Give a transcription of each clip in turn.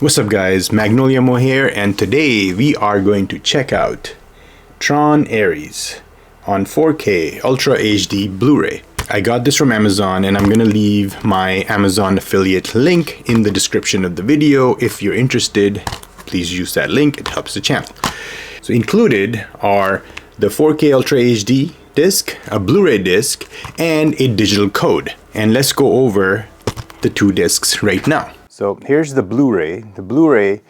What's up guys, Magnolia Mo here, and today we are going to check out Tron Ares on 4K Ultra HD Blu-ray. I got this from Amazon and I'm gonna leave my Amazon affiliate link in the description of the video. If you're interested, please use that link, it helps the channel. So included are the 4K Ultra HD disc, a Blu-ray disc, and a digital code. And let's go over the two discs right now. So here's the Blu-ray. The Blu-ray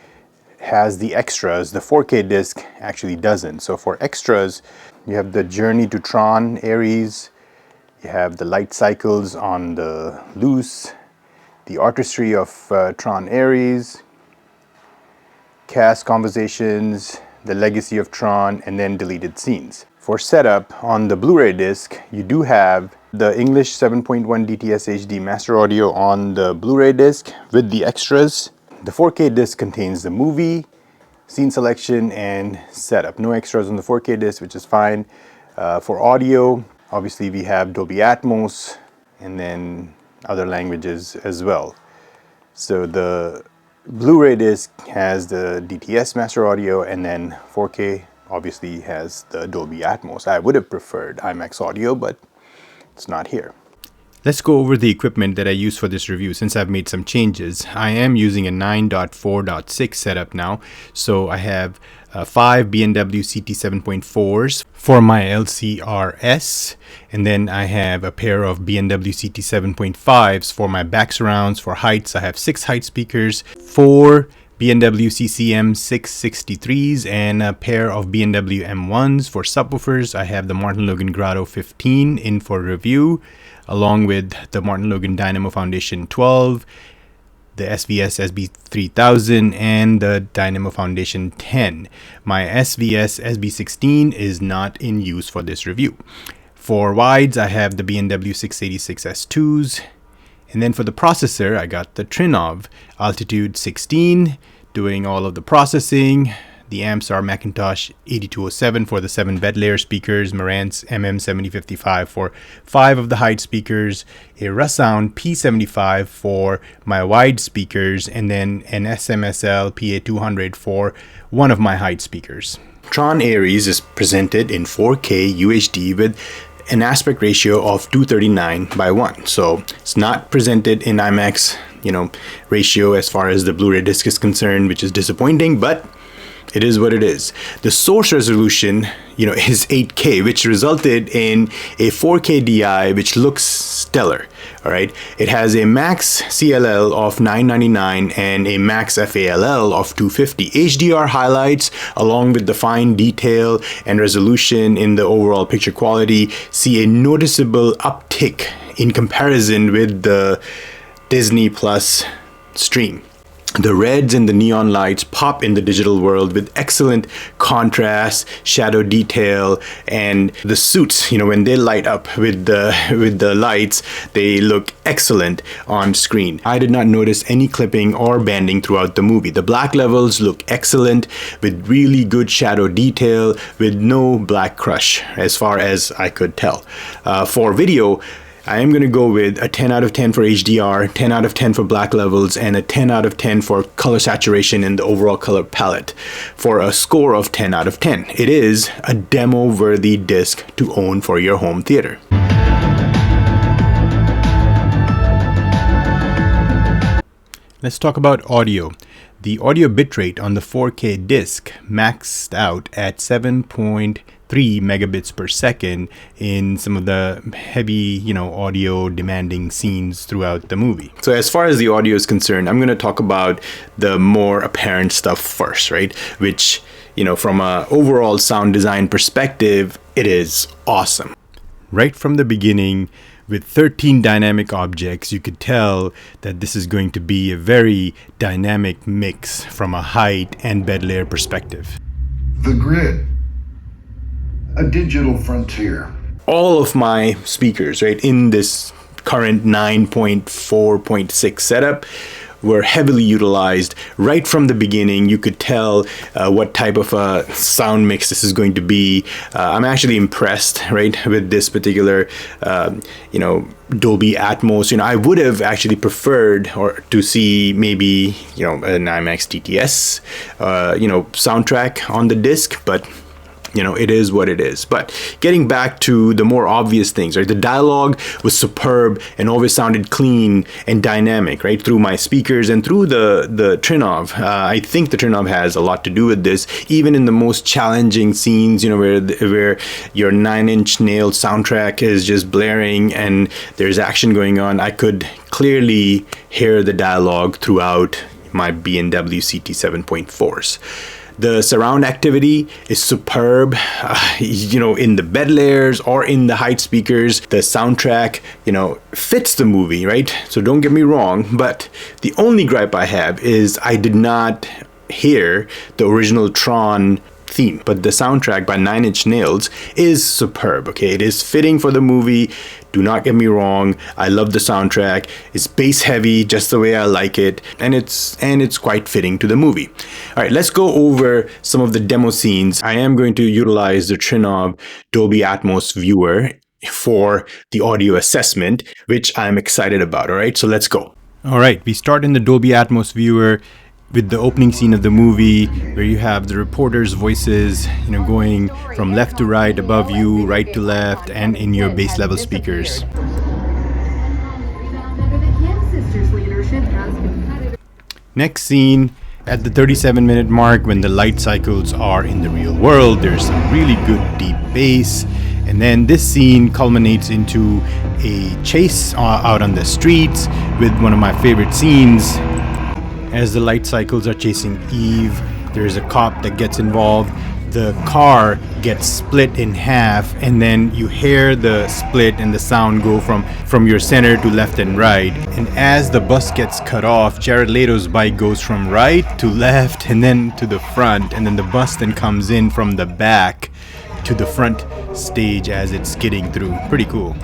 has the extras. The 4K disc actually doesn't. So for extras, you have the Journey to Tron Ares, you have the light cycles on the loose, the artistry of Tron Ares, cast conversations, the legacy of Tron, and then deleted scenes. For setup, on the Blu-ray disc, you do have the English 7.1 DTS HD master audio on the Blu-ray disc with the extras. The 4K disc contains the movie, scene selection, and setup. No extras on the 4K disc, which is fine. For audio, obviously we have Dolby Atmos and then other languages as well. So the Blu-ray disc has the DTS master audio, and then 4K obviously has the Dolby Atmos. I would have preferred IMAX audio, but it's not here. Let's go over the equipment that I use for this review since I've made some changes. I am using a 9.4.6 setup now. So I have 5 B&W CT7.4s for my LCRS. And then I have a pair of B&W CT7.5s for my back surrounds. For heights, I have 6 height speakers, 4 B&W CCM 663s, and a pair of B&W M1s. For subwoofers, I have the Martin Logan Grotto 15 in for review, along with the Martin Logan Dynamo Foundation 12, the SVS SB3000, and the Dynamo Foundation 10. My SVS SB16 is not in use for this review. For wides, I have the B&W 686S2s. And then for the processor, I got the Tron Altitude 16 doing all of the processing. The amps are Macintosh 8207 for the 7 bed layer speakers, Marantz MM7055 for 5 of the height speakers, a Russound P75 for my wide speakers, and then an SMSL PA200 for one of my height speakers. Tron Ares is presented in 4K UHD with an aspect ratio of 239:1. So it's not presented in IMAX, ratio as far as the Blu-ray disc is concerned, which is disappointing, but it is what it is. The source resolution, is 8K, which resulted in a 4K DI, which looks stellar. All right. It has a max CLL of 999 and a max FALL of 250. HDR highlights, along with the fine detail and resolution in the overall picture quality, see a noticeable uptick in comparison with the Disney Plus stream. The reds and the neon lights pop in the digital world with excellent contrast, shadow detail, and the suits, when they light up with the lights, they look excellent on screen. I did not notice any clipping or banding throughout the movie. The black levels look excellent with really good shadow detail with no black crush as far as I could tell. For video, I am going to go with a 10 out of 10 for HDR, 10 out of 10 for black levels, and a 10 out of 10 for color saturation in the overall color palette for a score of 10 out of 10. It is a demo-worthy disc to own for your home theater. Let's talk about audio. The audio bitrate on the 4K disc maxed out at 7.3 megabits per second in some of the heavy, audio demanding scenes throughout the movie. So as far as the audio is concerned, I'm going to talk about the more apparent stuff first, right? Which, from an overall sound design perspective, it is awesome. Right from the beginning, with 13 dynamic objects, you could tell that this is going to be a very dynamic mix from a height and bed layer perspective. The grid, a digital frontier. All of my speakers, right, in this current 9.4.6 setup were heavily utilized right from the beginning. You could tell what type of a sound mix this is going to be. I'm actually impressed, right, with this particular, Dolby Atmos. I would have actually preferred to see maybe, an IMAX TTS, soundtrack on the disc, but it is what it is. But getting back to the more obvious things, right? The dialogue was superb and always sounded clean and dynamic, right? Through my speakers and through the Trinov. I think the Trinov has a lot to do with this. Even in the most challenging scenes, where your 9-inch nail soundtrack is just blaring and there's action going on, I could clearly hear the dialogue throughout my B&W CT 7.4s. The surround activity is superb, in the bed layers or in the height speakers. The soundtrack, fits the movie, right? So don't get me wrong, but the only gripe I have is I did not hear the original Tron theme, but the soundtrack by 9 Inch Nails is superb. Okay, it is fitting for the movie. Do not get me wrong, I love the soundtrack. It's bass heavy, just the way I like it, and it's quite fitting to the movie. All right, let's go over some of the demo scenes. I am going to utilize the Trinov Dolby Atmos viewer for the audio assessment, which I'm excited about. All right, so let's go. All right, we start in the Dolby Atmos viewer with the opening scene of the movie, where you have the reporters' voices, going from left to right, above you, right to left, and in your bass level speakers. Next scene, at the 37-minute mark, when the light cycles are in the real world, there's some really good deep bass. And then this scene culminates into a chase out on the streets with one of my favorite scenes. As the light cycles are chasing Eve, there's a cop that gets involved. The car gets split in half, and then you hear the split and the sound go from your center to left and right. And as the bus gets cut off, Jared Leto's bike goes from right to left and then to the front, and then the bus then comes in from the back to the front stage as it's skidding through. Pretty cool.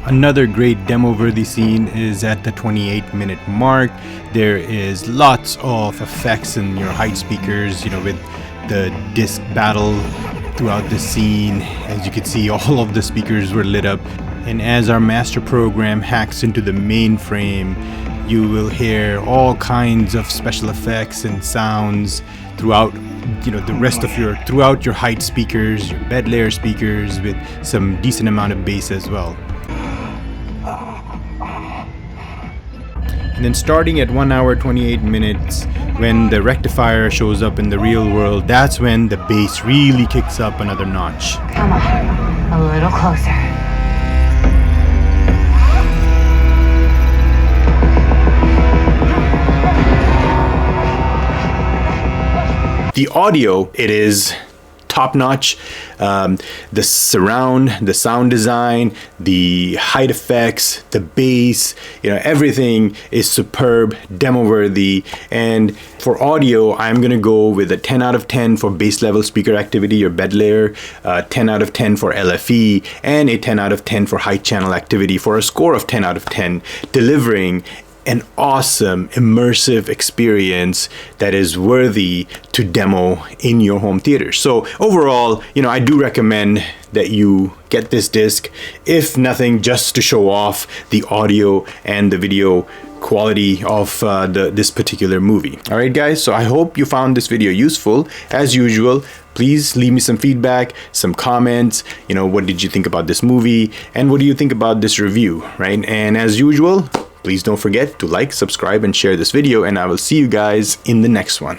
Another great demo-worthy scene is at the 28-minute mark. There is lots of effects in your height speakers, with the disc battle throughout the scene. As you can see, all of the speakers were lit up. And as our master program hacks into the mainframe, you will hear all kinds of special effects and sounds throughout throughout your height speakers, your bed layer speakers, with some decent amount of bass as well. And then starting at 1 hour 28 minutes, when the rectifier shows up in the real world, that's when the bass really kicks up another notch. Come on, a little closer. The audio, it is top-notch. The surround, the sound design, the height effects, the bass, everything is superb, demo-worthy. And for audio, I'm gonna go with a 10 out of 10 for bass level speaker activity or bed layer, 10 out of 10 for LFE, and a 10 out of 10 for height channel activity, for a score of 10 out of 10, delivering an awesome immersive experience that is worthy to demo in your home theater. So overall, I do recommend that you get this disc, if nothing, just to show off the audio and the video quality of this particular movie. All right, guys, so I hope you found this video useful. As usual, please leave me some feedback, some comments. What did you think about this movie, and what do you think about this review, right? And as usual, please don't forget to like, subscribe, and share this video, and I will see you guys in the next one.